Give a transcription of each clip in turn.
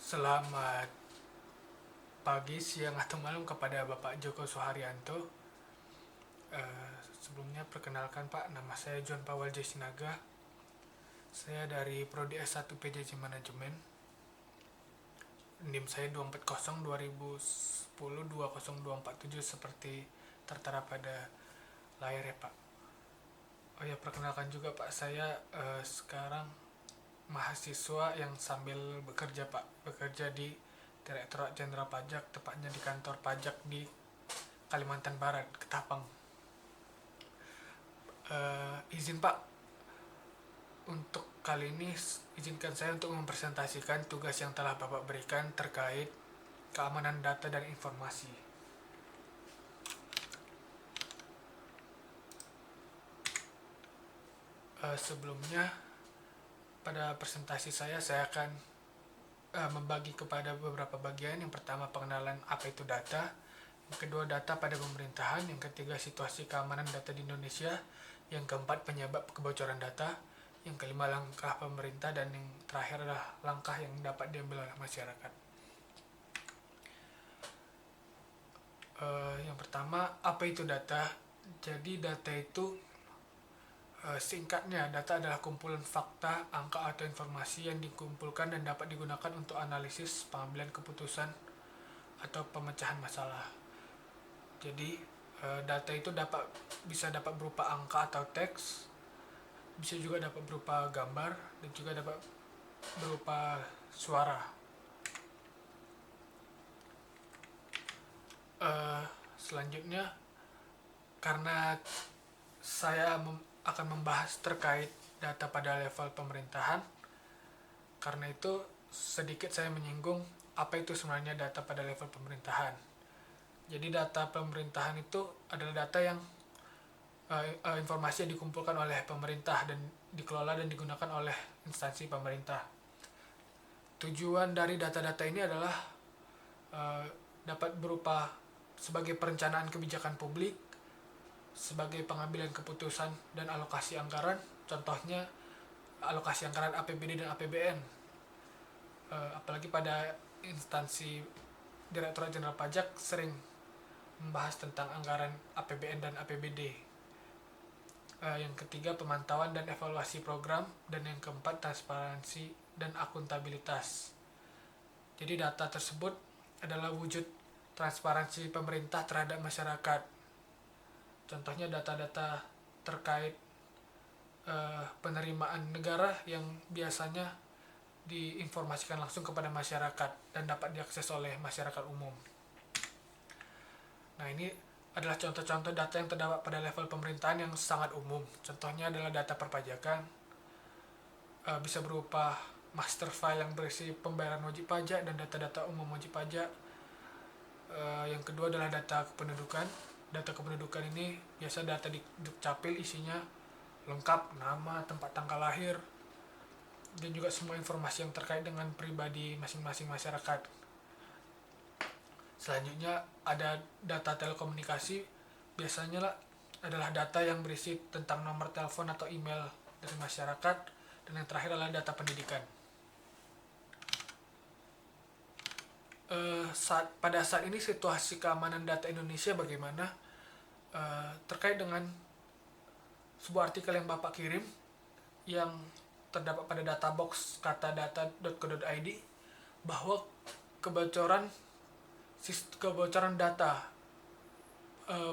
Selamat pagi, siang, atau malam kepada Bapak Joko Suharyanto. Sebelumnya perkenalkan Pak, nama saya John Pawal Jasinaga. Saya dari Prodi S1 PJJ Manajemen. NIM saya 240 2010 20247 seperti tertera pada layar ya Pak. Oh ya, perkenalkan juga Pak, saya sekarang mahasiswa yang sambil bekerja Pak, bekerja di Direktorat Jenderal Pajak, tepatnya di kantor pajak di Kalimantan Barat, Ketapang. Izin Pak, untuk kali ini izinkan saya untuk mempresentasikan tugas yang telah Bapak berikan terkait keamanan data dan informasi. Sebelumnya, pada presentasi saya akan membagi kepada beberapa bagian. Yang pertama, pengenalan apa itu data. Yang kedua, data pada pemerintahan. Yang ketiga, situasi keamanan data di Indonesia. Yang keempat, penyebab kebocoran data. Yang kelima, langkah pemerintah. Dan yang terakhir adalah langkah yang dapat diambil oleh masyarakat. Yang pertama, apa itu data? Jadi data itu singkatnya, data adalah kumpulan fakta, angka atau informasi yang dikumpulkan dan dapat digunakan untuk analisis, pengambilan keputusan, atau pemecahan masalah. Jadi data itu bisa dapat berupa angka atau teks, bisa juga dapat berupa gambar, dan juga dapat berupa suara. Selanjutnya, karena saya akan membahas terkait data pada level pemerintahan, karena itu sedikit saya menyinggung apa itu sebenarnya data pada level pemerintahan. Jadi data pemerintahan itu adalah data yang informasi yang dikumpulkan oleh pemerintah dan dikelola dan digunakan oleh instansi pemerintah. Tujuan dari data-data ini adalah dapat berupa sebagai perencanaan kebijakan publik, sebagai pengambilan keputusan dan alokasi anggaran, contohnya alokasi anggaran APBD dan APBN. Apalagi pada instansi Direktorat Jenderal Pajak sering membahas tentang anggaran APBN dan APBD. Yang ketiga, pemantauan dan evaluasi program, dan yang keempat, transparansi dan akuntabilitas. Jadi data tersebut adalah wujud transparansi pemerintah terhadap masyarakat. Contohnya data-data terkait penerimaan negara yang biasanya diinformasikan langsung kepada masyarakat dan dapat diakses oleh masyarakat umum. Nah, ini adalah contoh-contoh data yang terdapat pada level pemerintahan yang sangat umum. Contohnya adalah data perpajakan, bisa berupa master file yang berisi pembayaran wajib pajak dan data-data umum wajib pajak. Yang kedua adalah data kependudukan. Data kependudukan ini biasa data di dukcapil, isinya lengkap, nama, tempat tanggal lahir, dan juga semua informasi yang terkait dengan pribadi masing-masing masyarakat. Selanjutnya ada data telekomunikasi, biasanya adalah data yang berisi tentang nomor telepon atau email dari masyarakat, dan yang terakhir adalah data pendidikan. Pada saat ini situasi keamanan data Indonesia bagaimana? Terkait dengan sebuah artikel yang Bapak kirim yang terdapat pada databox katadata.co.id, bahwa kebocoran data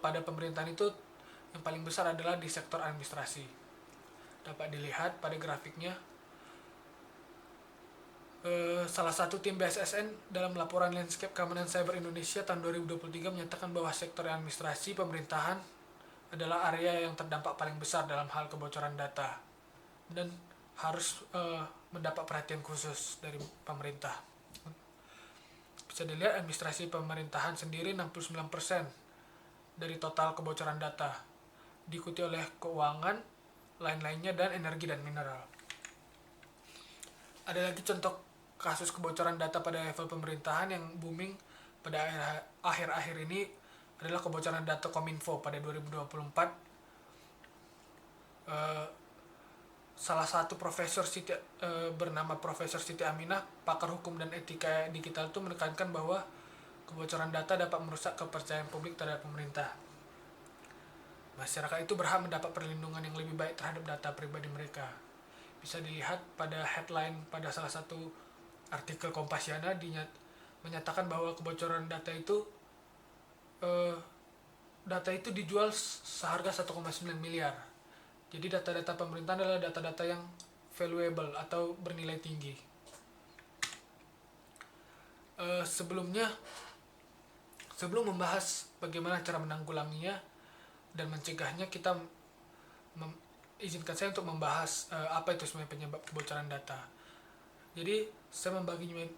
pada pemerintahan itu yang paling besar adalah di sektor administrasi. Dapat dilihat pada grafiknya. Salah satu tim BSSN dalam laporan Landscape Keamanan Cyber Indonesia tahun 2023 menyatakan bahwa sektor administrasi pemerintahan adalah area yang terdampak paling besar dalam hal kebocoran data dan harus mendapat perhatian khusus dari pemerintah. Bisa dilihat administrasi pemerintahan sendiri 69% dari total kebocoran data, diikuti oleh keuangan, lain-lainnya, dan energi dan mineral. Ada lagi contoh kasus kebocoran data pada level pemerintahan yang booming pada akhir-akhir ini adalah kebocoran data Kominfo pada 2024. salah satu bernama Profesor Siti Aminah, pakar hukum dan etika digital itu menekankan bahwa kebocoran data dapat merusak kepercayaan publik terhadap pemerintah. Masyarakat itu berhak mendapat perlindungan yang lebih baik terhadap data pribadi mereka. Bisa dilihat pada headline pada salah satu artikel Kompasiana menyatakan bahwa kebocoran data itu dijual seharga 1,9 miliar. Jadi data-data pemerintah adalah data-data yang valuable atau bernilai tinggi. Sebelum membahas bagaimana cara menanggulanginya dan mencegahnya, izinkan saya untuk membahas apa itu sebenarnya penyebab kebocoran data. Jadi saya membaginya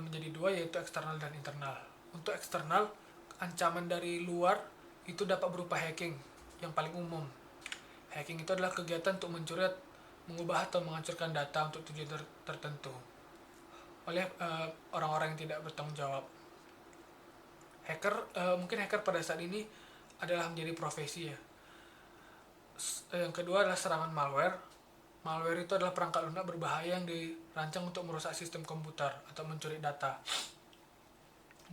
menjadi dua, yaitu eksternal dan internal. Untuk eksternal, ancaman dari luar itu dapat berupa hacking yang paling umum. Hacking itu adalah kegiatan untuk mencuri, mengubah atau menghancurkan data untuk tujuan tertentu oleh orang-orang yang tidak bertanggung jawab. Mungkin hacker pada saat ini adalah menjadi profesi ya. Yang kedua adalah serangan malware. Malware itu adalah perangkat lunak berbahaya yang dirancang untuk merusak sistem komputer atau mencuri data.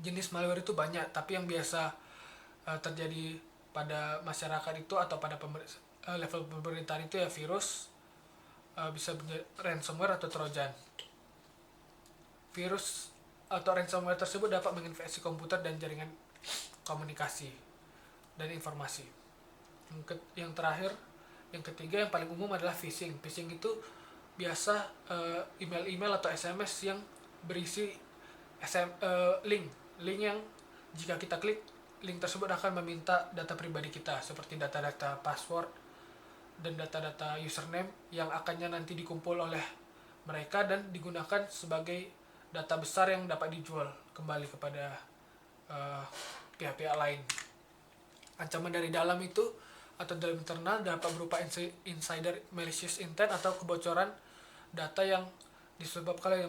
Jenis malware itu banyak, tapi yang biasa terjadi pada masyarakat itu atau pada level pemerintahan itu ya virus, bisa ransomware atau trojan. Virus atau ransomware tersebut dapat menginfeksi komputer dan jaringan komunikasi dan informasi. Yang ketiga yang paling umum adalah phishing. Phishing itu biasa email-email atau SMS yang berisi link yang jika kita klik link tersebut akan meminta data pribadi kita seperti data-data password dan data-data username yang akannya nanti dikumpul oleh mereka dan digunakan sebagai data besar yang dapat dijual kembali kepada pihak-pihak lain. Ancaman dari dalam itu atau dalam internal dapat berupa insider malicious intent atau kebocoran data yang disebabkan oleh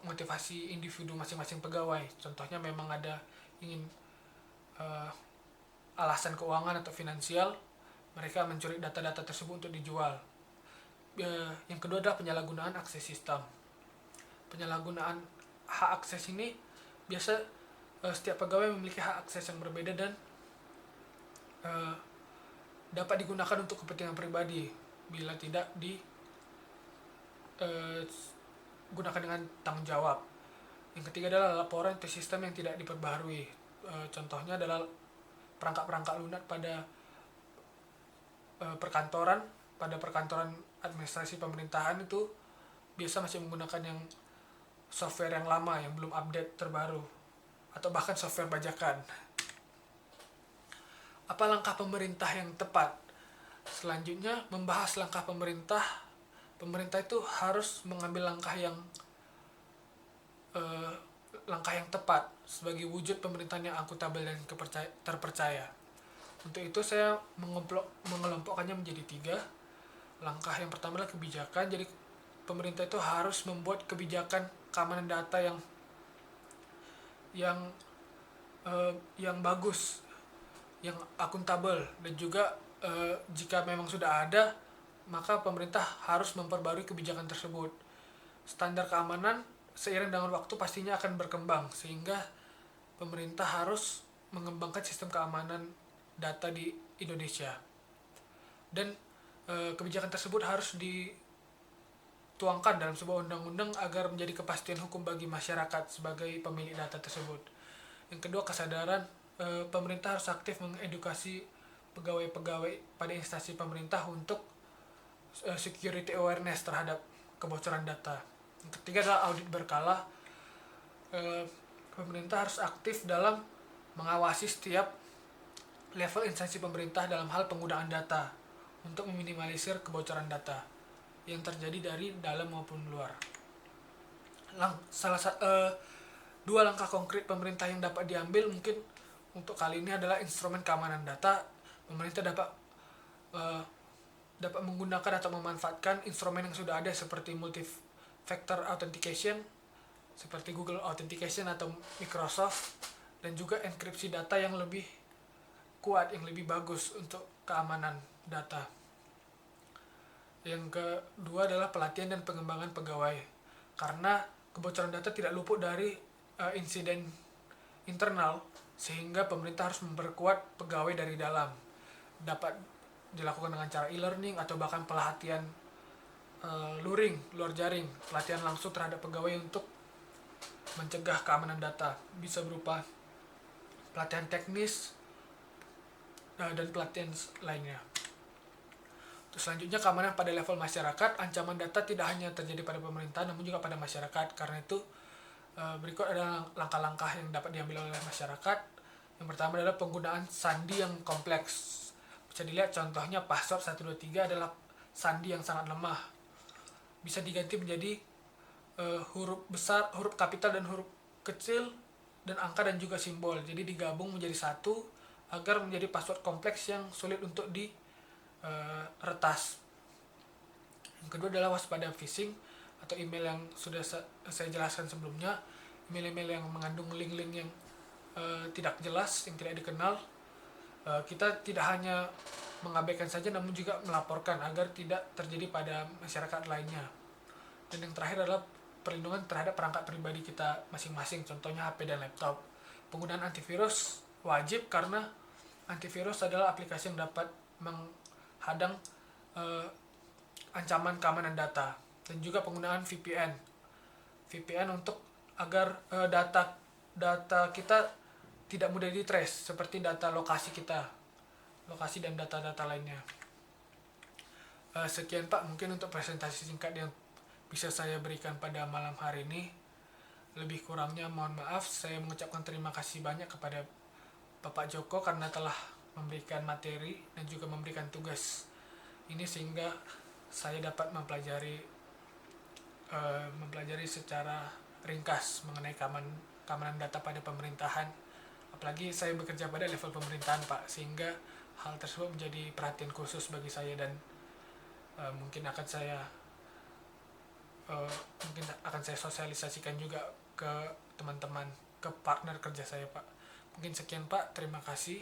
motivasi individu masing-masing pegawai. Contohnya memang ada ingin alasan keuangan atau finansial, mereka mencuri data-data tersebut untuk dijual. Yang kedua adalah penyalahgunaan akses sistem. Penyalahgunaan hak akses ini biasa setiap pegawai memiliki hak akses yang berbeda dan dapat digunakan untuk kepentingan pribadi bila tidak digunakan dengan tanggung jawab. Yang ketiga adalah laporan ke sistem yang tidak diperbaharui. Contohnya adalah perangkat-perangkat lunak pada perkantoran administrasi pemerintahan itu biasa masih menggunakan yang software yang lama yang belum update terbaru atau bahkan software bajakan. Apa langkah pemerintah yang tepat? Selanjutnya membahas langkah pemerintah. Pemerintah itu harus mengambil langkah yang tepat sebagai wujud pemerintahan yang akuntabel dan terpercaya. Untuk itu saya mengelompokkannya menjadi 3. Langkah yang pertama adalah kebijakan. Jadi pemerintah itu harus membuat kebijakan keamanan data yang bagus, yang akuntabel, dan juga jika memang sudah ada, maka pemerintah harus memperbarui kebijakan tersebut. Standar keamanan seiring dengan waktu pastinya akan berkembang, sehingga pemerintah harus mengembangkan sistem keamanan data di Indonesia. Dan kebijakan tersebut harus dituangkan dalam sebuah undang-undang agar menjadi kepastian hukum bagi masyarakat sebagai pemilik data tersebut. Yang kedua, kesadaran. Pemerintah harus aktif mengedukasi pegawai-pegawai pada instansi pemerintah untuk security awareness terhadap kebocoran data. Yang ketiga adalah audit berkala. Pemerintah harus aktif dalam mengawasi setiap level instansi pemerintah dalam hal penggunaan data untuk meminimalisir kebocoran data yang terjadi dari dalam maupun luar. Dua langkah konkret pemerintah yang dapat diambil mungkin untuk kali ini adalah instrumen keamanan data. Pemerintah dapat menggunakan atau memanfaatkan instrumen yang sudah ada seperti multi-factor authentication seperti Google Authentication atau Microsoft, dan juga enkripsi data yang lebih kuat, yang lebih bagus untuk keamanan data. Yang kedua adalah pelatihan dan pengembangan pegawai. Karena kebocoran data tidak luput dari insiden internal, sehingga pemerintah harus memperkuat pegawai dari dalam. Dapat dilakukan dengan cara e-learning atau bahkan pelatihan luring, luar jaring, pelatihan langsung terhadap pegawai untuk mencegah keamanan data. Bisa berupa pelatihan teknis dan pelatihan lainnya. Terus selanjutnya, keamanan pada level masyarakat. Ancaman data tidak hanya terjadi pada pemerintah namun juga pada masyarakat. Karena itu berikut adalah langkah-langkah yang dapat diambil oleh masyarakat. Yang pertama adalah penggunaan sandi yang kompleks. Bisa dilihat contohnya password 123 adalah sandi yang sangat lemah. Bisa diganti menjadi huruf besar, huruf kapital dan huruf kecil, dan angka dan juga simbol. Jadi digabung menjadi satu agar menjadi password kompleks yang sulit untuk retas. Yang kedua adalah waspada phishing atau email yang sudah saya jelaskan sebelumnya. Email-email yang mengandung link-link yang tidak jelas, yang tidak dikenal. Kita tidak hanya mengabaikan saja namun juga melaporkan agar tidak terjadi pada masyarakat lainnya. Dan yang terakhir adalah perlindungan terhadap perangkat pribadi kita masing-masing, contohnya HP dan laptop. Penggunaan antivirus wajib karena antivirus adalah aplikasi yang dapat menghadang ancaman keamanan data. Dan juga penggunaan VPN. VPN untuk agar data kita tidak mudah di-trace, seperti data lokasi kita, lokasi dan data-data lainnya. Sekian Pak, mungkin untuk presentasi singkat yang bisa saya berikan pada malam hari ini. Lebih kurangnya mohon maaf. Saya mengucapkan terima kasih banyak kepada Bapak Joko karena telah memberikan materi dan juga memberikan tugas ini sehingga saya dapat mempelajari secara ringkas mengenai keamanan data pada pemerintahan. Apalagi saya bekerja pada level pemerintahan Pak, sehingga hal tersebut menjadi perhatian khusus bagi saya dan mungkin akan saya sosialisasikan juga ke teman-teman, ke partner kerja saya Pak. Mungkin sekian Pak, terima kasih.